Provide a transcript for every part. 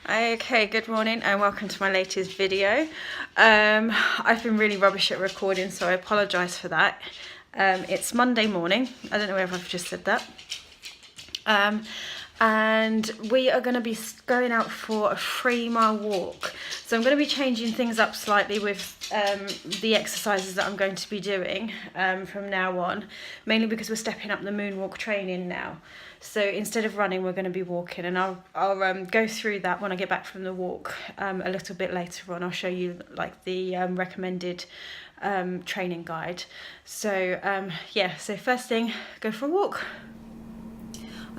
Okay, good morning and welcome to my latest video. I've been really rubbish at recording, so I apologise for that. It's Monday morning. I don't know if I've just said that. And we are going to be going out for a 3-mile walk. So I'm going to be changing things up slightly with the exercises that I'm going to be doing from now on, mainly because we're stepping up the Moonwalk training now. So instead of running, we're going to be walking, and I'll go through that when I get back from the walk a little bit later on. I'll show you like the recommended training guide. So yeah, so first thing, go for a walk.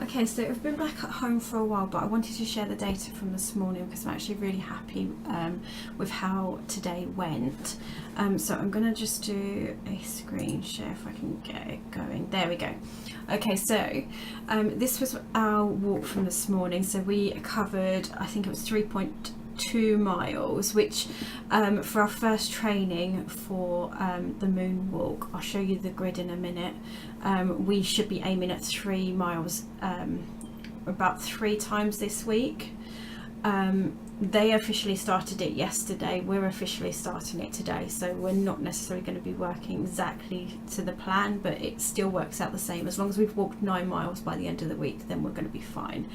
Okay, so I've been back at home for a while, but I wanted to share the data from this morning because I'm actually really happy with how today went. So I'm going to just do a screen share if I can get it going. There we go. Okay, so this was our walk from this morning. So we covered, I think it was 3.2 miles, which for our first training for the Moonwalk, I'll show you the grid in a minute, we should be aiming at 3 miles about 3 times this week. They officially started it yesterday, we're officially starting it today, so we're not necessarily going to be working exactly to the plan, but it still works out the same. As long as we've walked 9 miles by the end of the week, then we're going to be fine.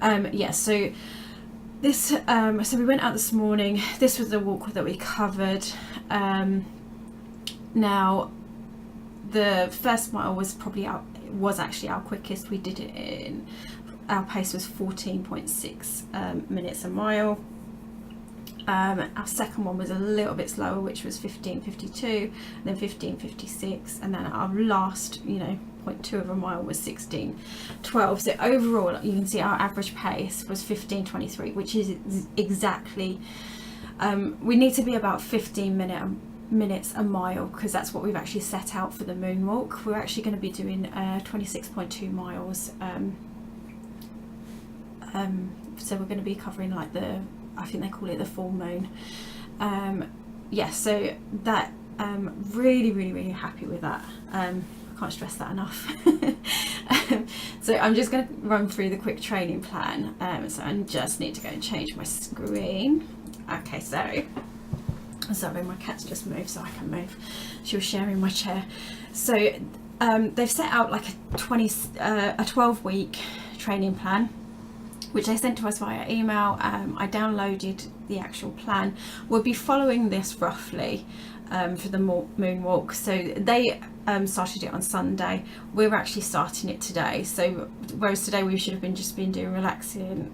Yeah, so this so we went out this morning. This was the walk that we covered. Now the first mile was actually our quickest. We did it in, our pace was 14.6 minutes a mile. Our second one was a little bit slower, which was 15.52, then 15.56, and then our last 0.2 of a mile was 16.12. So overall you can see our average pace was 15.23, which is exactly, we need to be about 15 minutes a mile, because that's what we've actually set out for the Moonwalk. We're actually going to be doing 26.2 miles, so we're going to be covering like I think they call it the full moon. Yeah, so that really happy with that. Can't stress that enough. So I'm just going to run through the quick training plan. So I just need to go and change my screen. Okay, so sorry, my cat's just moved so I can move. She was sharing my chair. So they've set out like a 12-week training plan, which they sent to us via email. I downloaded the actual plan. We'll be following this roughly for the Moonwalk. So they started it on Sunday. We're actually starting it today. So whereas today we should have just been doing relaxing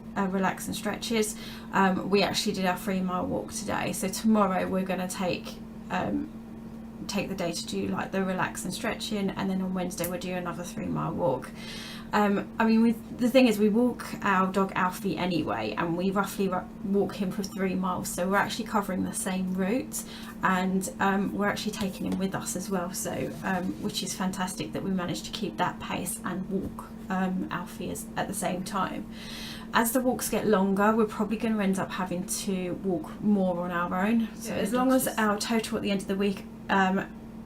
stretches, we actually did our 3-mile walk today. So tomorrow we're going to take the day to do like the relax and stretching, and then on Wednesday we'll do another 3-mile walk. I mean, the thing is, we walk our dog Alfie anyway, and we roughly walk him for 3 miles, so we're actually covering the same route, and we're actually taking him with us as well, so which is fantastic that we managed to keep that pace and walk Alfie at the same time. As the walks get longer, we're probably going to end up having to walk more on our own. So as long as our total at the end of the week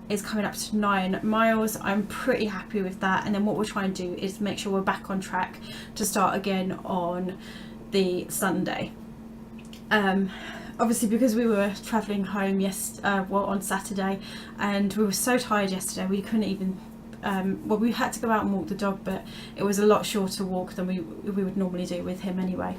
is coming up to 9 miles, I'm pretty happy with that. And then what we'll try and do is make sure we're back on track to start again on the Sunday. Obviously, because we were travelling home on Saturday, and we were so tired yesterday, we couldn't even well, we had to go out and walk the dog, but it was a lot shorter walk than we would normally do with him anyway.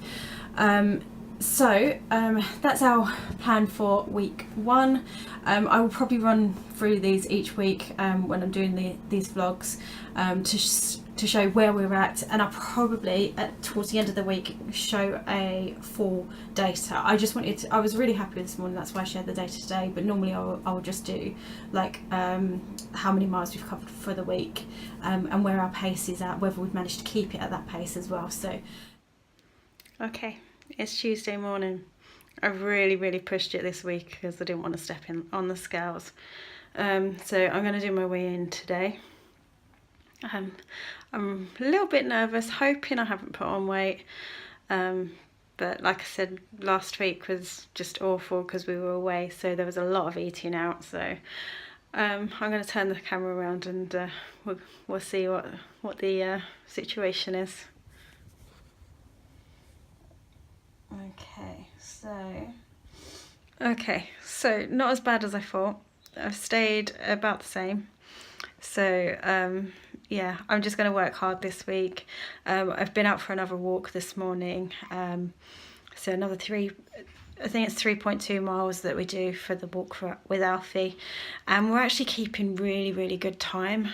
So that's our plan for week 1. I will probably run through these each week when I'm doing these vlogs to show where we're at, and I'll probably towards the end of the week show a full data. I was really happy with this morning, that's why I shared the data today, but normally I will just do like how many miles we've covered for the week, and where our pace is at, whether we've managed to keep it at that pace as well. So okay, it's Tuesday morning. I really pushed it this week because I didn't want to step in on the scales. So I'm going to do my weigh in today. I'm a little bit nervous, hoping I haven't put on weight. But like I said, last week was just awful because we were away, so there was a lot of eating out. So I'm going to turn the camera around and we'll see what the situation is. Okay, so not as bad as I thought. I've stayed about the same. So yeah, I'm just going to work hard this week. I've been out for another walk this morning. So another I think it's 3.2 miles that we do for the walk with Alfie, and we're actually keeping really good time.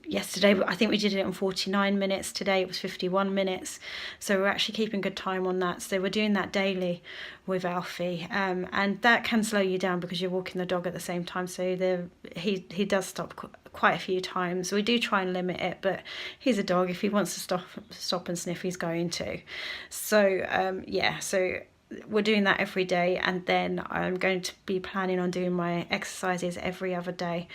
Yesterday I think we did it in 49 minutes, today it was 51 minutes, so we're actually keeping good time on that. So we're doing that daily with Alfie, and that can slow you down because you're walking the dog at the same time, so he does stop quite a few times. We do try and limit it, but he's a dog. If he wants to stop and sniff, he's going to. So yeah, so we're doing that every day, and then I'm going to be planning on doing my exercises every other day.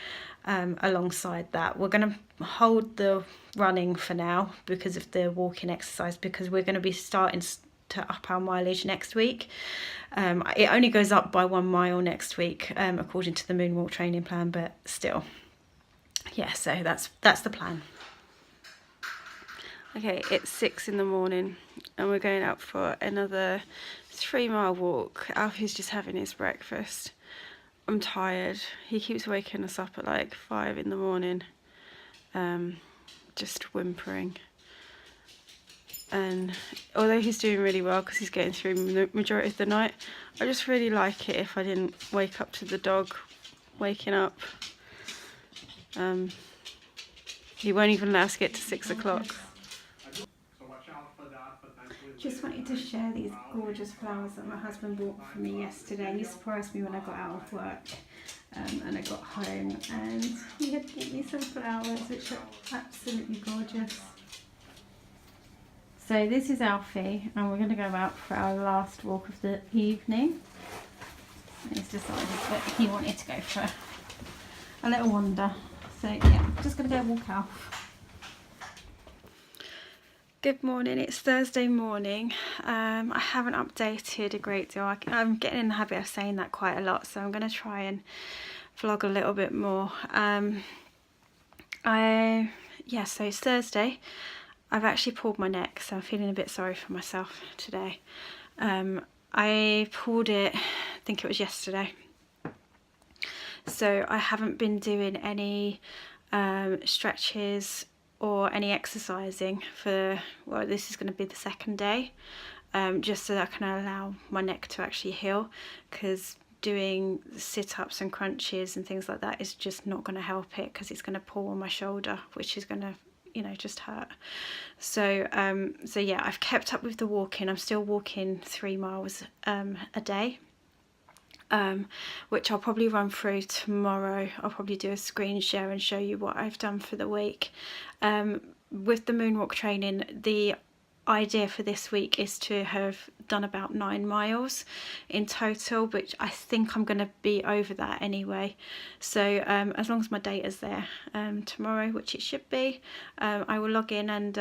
Alongside that, we're going to hold the running for now because of the walking exercise, because we're going to be starting to up our mileage next week. It only goes up by 1 mile next week, according to the Moonwalk training plan, but still, yeah, so that's the plan. Okay, it's 6 in the morning and we're going out for another 3-mile walk. Alfie's just having his breakfast. I'm tired. He keeps waking us up at like 5 in the morning, just whimpering. And although he's doing really well because he's getting through the majority of the night, I just really like it if I didn't wake up to the dog waking up. He won't even let us get to 6 o'clock. Just wanted to share these gorgeous flowers that my husband bought for me yesterday. He surprised me when I got out of work and I got home, and he had given me some flowers which are absolutely gorgeous. So this is Alfie, and we're going to go out for our last walk of the evening. He's decided that he wanted to go for a little wander. So yeah, just going to go walk out. Good morning, it's Thursday morning. I haven't updated a great deal. I'm getting in the habit of saying that quite a lot, so I'm going to try and vlog a little bit more. Yeah, so it's Thursday. I've actually pulled my neck, so I'm feeling a bit sorry for myself today. I pulled it, I think it was yesterday. So I haven't been doing any stretches or any exercising for, well, this is going to be the second day, just so that I can allow my neck to actually heal, because doing sit-ups and crunches and things like that is just not going to help it, because it's going to pull on my shoulder, which is going to, you know, just hurt. So so yeah, I've kept up with the walking. I'm still walking 3 miles a day, which I'll probably run through tomorrow. I'll probably do a screen share and show you what I've done for the week. With the Moonwalk training, the idea for this week is to have done about 9 miles in total, which I think I'm going to be over that anyway. So as long as my data's there tomorrow, which it should be, I will log in and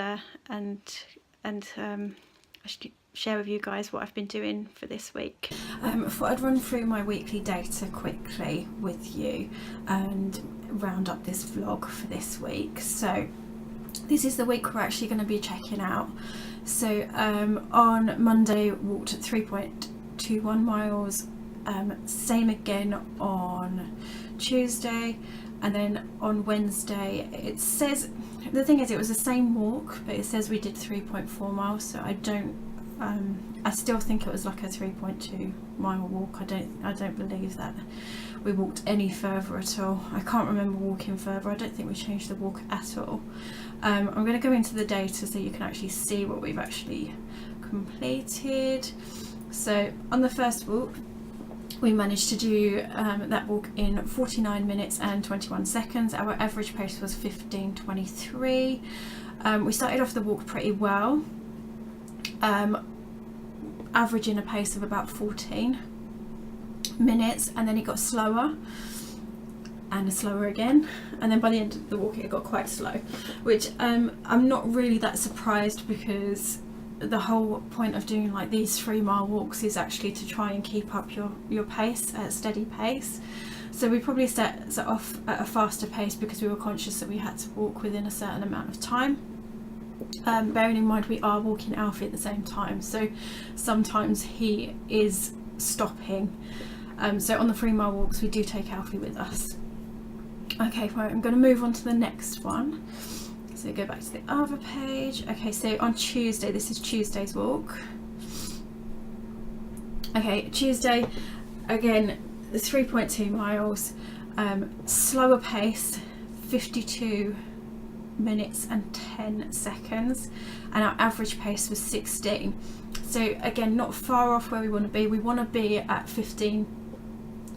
share with you guys what I've been doing for this week. I thought I'd run through my weekly data quickly with you and round up this vlog for this week. So this is the week we're actually going to be checking out. So on Monday walked 3.21 miles, same again on Tuesday, and then on Wednesday it says, the thing is it was the same walk, but it says we did 3.4 miles, so I still think it was like a 3.2 mile walk. I don't believe that we walked any further at all. I can't remember walking further. I don't think we changed the walk at all. I'm going to go into the data so you can actually see what we've actually completed. So on the first walk we managed to do that walk in 49 minutes and 21 seconds. Our average pace was 15:23. We started off the walk pretty well, averaging a pace of about 14 minutes, and then it got slower and slower again, and then by the end of the walk it got quite slow, which I'm not really that surprised, because the whole point of doing like these 3-mile walks is actually to try and keep up your pace at a steady pace. So we probably set off at a faster pace because we were conscious that we had to walk within a certain amount of time. bearing in mind we are walking Alfie at the same time, so sometimes he is stopping. So on the 3 mile walks we do take Alfie with us. Okay, right, I'm going to move on to the next one. So go back to the other page. Okay, so on Tuesday, this is Tuesday's walk. Okay, Tuesday, again, 3.2 miles, slower pace, 52 minutes and 10 seconds, and our average pace was 16. So again, not far off where we want to be. We want to be at 15.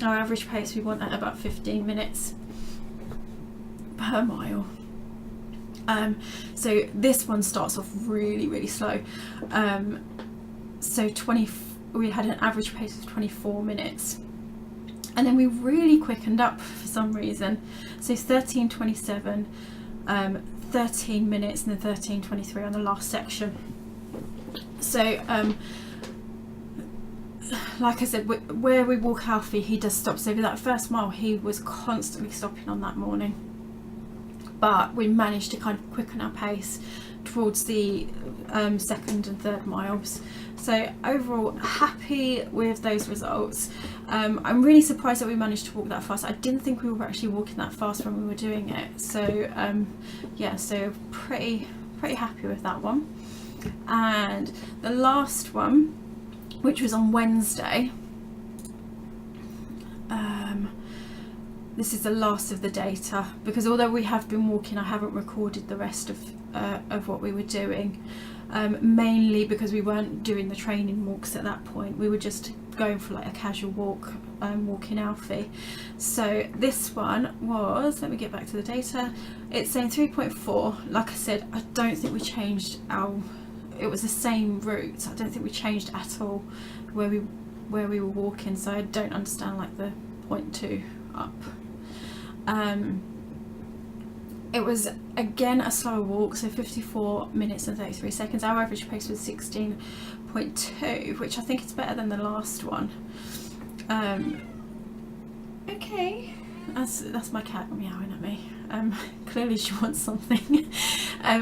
Our average pace we want at about 15 minutes per mile. So this one starts off really slow. So we had an average pace of 24 minutes, and then we really quickened up for some reason. So 13:27, 13 minutes, and then 13:23 on the last section. So like I said, where we walk Alfie, he does stop. So for that first mile he was constantly stopping on that morning, but we managed to kind of quicken our pace towards the second and third miles. So overall, happy with those results. I'm really surprised that we managed to walk that fast. I didn't think we were actually walking that fast when we were doing it. So yeah, so pretty happy with that one. And the last one, which was on Wednesday, this is the last of the data, because although we have been walking, I haven't recorded the rest of what we were doing, mainly because we weren't doing the training walks at that point. We were just going for like a casual walk, walking Alfie. So this one was, let me get back to the data, it's saying 3.4. Like I said, I don't think we changed it was the same route. I don't think we changed at all where we were walking, so I don't understand like the 0.2 up. It was again a slower walk, so 54 minutes and 33 seconds. Our average pace was 16.2, which I think is better than the last one. Okay, that's my cat meowing at me. Clearly she wants something.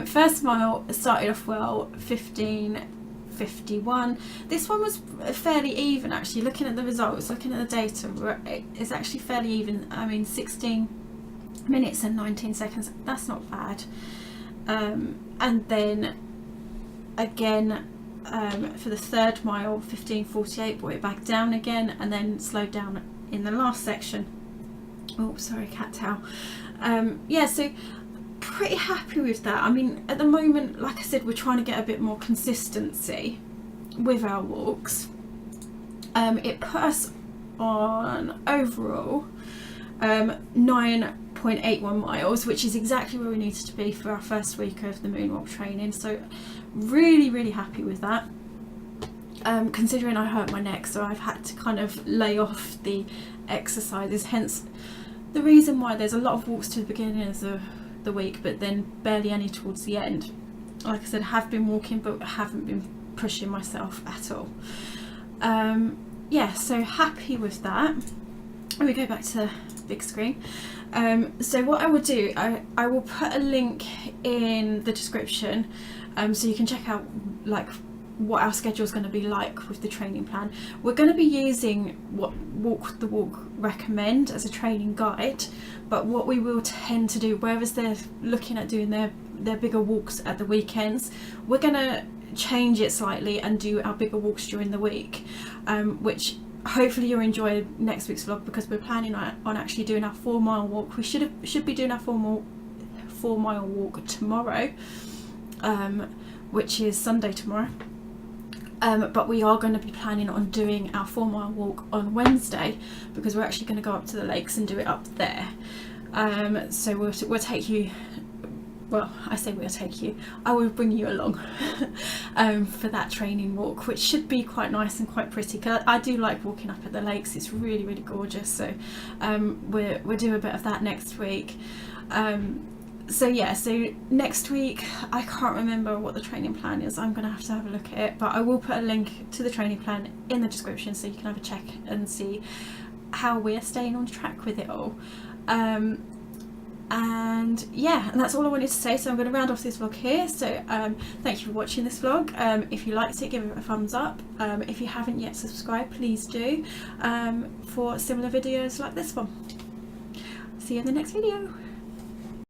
First mile started off well, 15:51. This one was fairly even actually. Looking at the results, looking at the data, it's actually fairly even. I mean, 16 minutes and 19 seconds, that's not bad. And then again, for the third mile, 15:48, brought it back down again, and then slowed down in the last section. Oh, sorry, cat towel. Yeah, so pretty happy with that. I mean, at the moment, like I said, we're trying to get a bit more consistency with our walks. It put us on overall 9.81 miles, which is exactly where we needed to be for our first week of the Moonwalk training. So really happy with that. Considering I hurt my neck, so I've had to kind of lay off the exercises, hence the reason why there's a lot of walks to the beginning of the week, but then barely any towards the end. Like I said, have been walking, but haven't been pushing myself at all. Yeah, so happy with that. Let me go back to the big screen. So what I will do, I will put a link in the description, so you can check out like what our schedule is going to be like with the training plan. We're going to be using what Walk the Walk recommend as a training guide, but what we will tend to do, whereas they're looking at doing their bigger walks at the weekends, we're going to change it slightly and do our bigger walks during the week, which hopefully you'll enjoy next week's vlog, because we're planning on actually doing our 4 mile walk. We should be doing our 4 mile walk tomorrow, which is Sunday tomorrow. But we are going to be planning on doing our 4 mile walk on Wednesday, because we're actually going to go up to the lakes and do it up there. So we'll take you, well, I say we'll take you, I will bring you along for that training walk, which should be quite nice and quite pretty, because I do like walking up at the lakes. It's really gorgeous. So we'll do a bit of that next week. So yeah, so next week, I can't remember what the training plan is. I'm gonna have to have a look at it, but I will put a link to the training plan in the description, so you can have a check and see how we're staying on track with it all. So yeah, so next week I can't remember what the training plan is. I'm going to have to have a look at it, but I will put a link to the training plan in the description, so you can have a check and see how we're staying on track with it all. So yeah, so next week I can't remember what the training plan is. I'm going to have to have a look at it, but I will put a link to the training plan in the description, so you can have a check and see how we're staying on track with it all. So And yeah, and that's all I wanted to say, so I'm going to round off this vlog here. So thank you for watching this vlog. If you liked it, give it a thumbs up. If you haven't yet subscribed, please do, for similar videos like this one. See you in the next video.